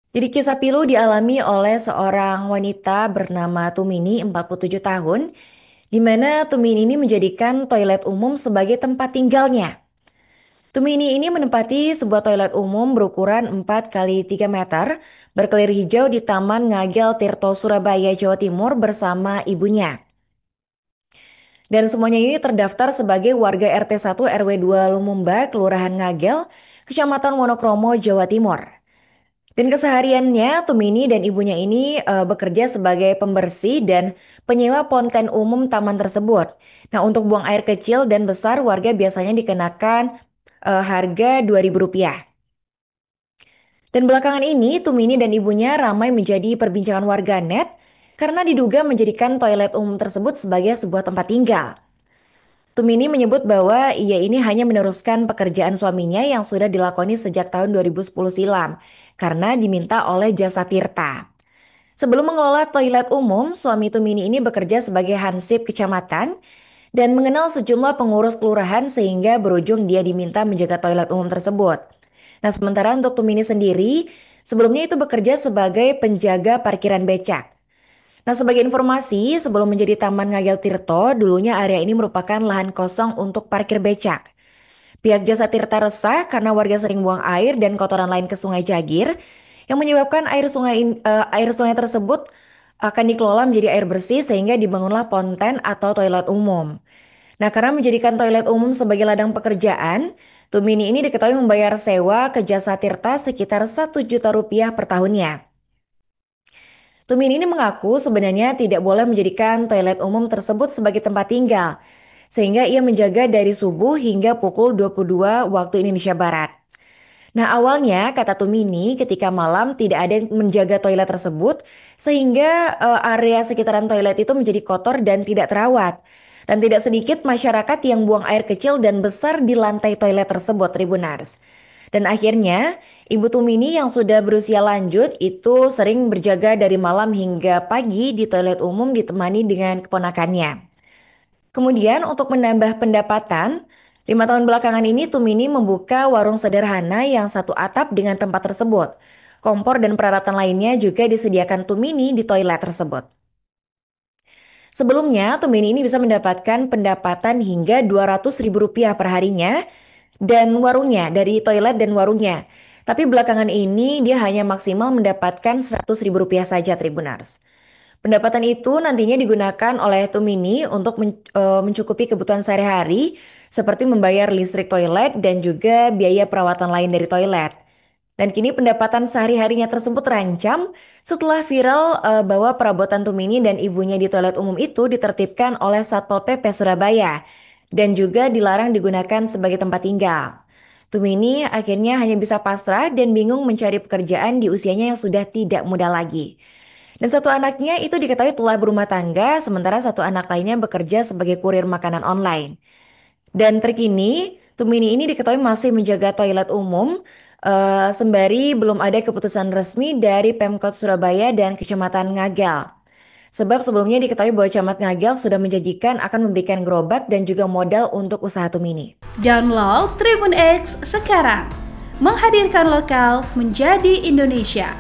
Jadi kisah pilu dialami oleh seorang wanita bernama Tumini, 47 tahun, di mana Tumini ini menjadikan toilet umum sebagai tempat tinggalnya. Tumini ini menempati sebuah toilet umum berukuran 4 kali 3 meter, berkelir hijau di Taman Ngagel Tirto, Surabaya, Jawa Timur bersama ibunya. Dan semuanya ini terdaftar sebagai warga RT 1 RW 2 Lumumba, Kelurahan Ngagel, Kecamatan Wonokromo, Jawa Timur. Dan kesehariannya, Tumini dan ibunya ini bekerja sebagai pembersih dan penyewa ponten umum taman tersebut. Nah, untuk buang air kecil dan besar, warga biasanya dikenakan harga Rp2.000. Dan belakangan ini, Tumini dan ibunya ramai menjadi perbincangan warganet karena diduga menjadikan toilet umum tersebut sebagai sebuah tempat tinggal. Tumini menyebut bahwa ia ini hanya meneruskan pekerjaan suaminya yang sudah dilakoni sejak tahun 2010 silam karena diminta oleh Jasa Tirta. Sebelum mengelola toilet umum, suami Tumini ini bekerja sebagai hansip kecamatan dan mengenal sejumlah pengurus kelurahan sehingga berujung dia diminta menjaga toilet umum tersebut. Nah, sementara untuk Tumini sendiri, sebelumnya itu bekerja sebagai penjaga parkiran becak. Nah, sebagai informasi, sebelum menjadi Taman Ngagel Tirto, dulunya area ini merupakan lahan kosong untuk parkir becak. Pihak Jasa Tirta resah karena warga sering buang air dan kotoran lain ke Sungai Jagir, yang menyebabkan air sungai tersebut akan dikelola menjadi air bersih sehingga dibangunlah ponten atau toilet umum. Nah, karena menjadikan toilet umum sebagai ladang pekerjaan, Tumini ini diketahui membayar sewa ke Jasa Tirta sekitar Rp1 juta per tahunnya. Tumin ini mengaku sebenarnya tidak boleh menjadikan toilet umum tersebut sebagai tempat tinggal, sehingga ia menjaga dari subuh hingga pukul 22 waktu Indonesia Barat. Nah, awalnya kata Tumini ketika malam tidak ada yang menjaga toilet tersebut sehingga area sekitaran toilet itu menjadi kotor dan tidak terawat. Dan tidak sedikit masyarakat yang buang air kecil dan besar di lantai toilet tersebut, Tribunars. Dan akhirnya, Ibu Tumini yang sudah berusia lanjut itu sering berjaga dari malam hingga pagi di toilet umum ditemani dengan keponakannya. Kemudian untuk menambah pendapatan, 5 tahun belakangan ini Tumini membuka warung sederhana yang satu atap dengan tempat tersebut. Kompor dan peralatan lainnya juga disediakan Tumini di toilet tersebut. Sebelumnya, Tumini ini bisa mendapatkan pendapatan hingga Rp200.000 per harinya dan warungnya dari toilet dan warungnya. Tapi belakangan ini dia hanya maksimal mendapatkan Rp100.000 saja, Tribunars. Pendapatan itu nantinya digunakan oleh Tumini untuk mencukupi kebutuhan sehari-hari seperti membayar listrik toilet dan juga biaya perawatan lain dari toilet. Dan kini pendapatan sehari-harinya tersebut terancam setelah viral bahwa perabotan Tumini dan ibunya di toilet umum itu ditertibkan oleh Satpol PP Surabaya dan juga dilarang digunakan sebagai tempat tinggal. Tumini akhirnya hanya bisa pasrah dan bingung mencari pekerjaan di usianya yang sudah tidak muda lagi. Dan satu anaknya itu diketahui telah berumah tangga, sementara satu anak lainnya bekerja sebagai kurir makanan online. Dan terkini, Tumini ini diketahui masih menjaga toilet umum, sembari belum ada keputusan resmi dari Pemkot Surabaya dan Kecamatan Ngagel. Sebab sebelumnya diketahui bahwa Camat Ngagel sudah menjanjikan akan memberikan gerobak dan juga modal untuk usaha Tumini. Download Tribun X sekarang, menghadirkan lokal menjadi Indonesia.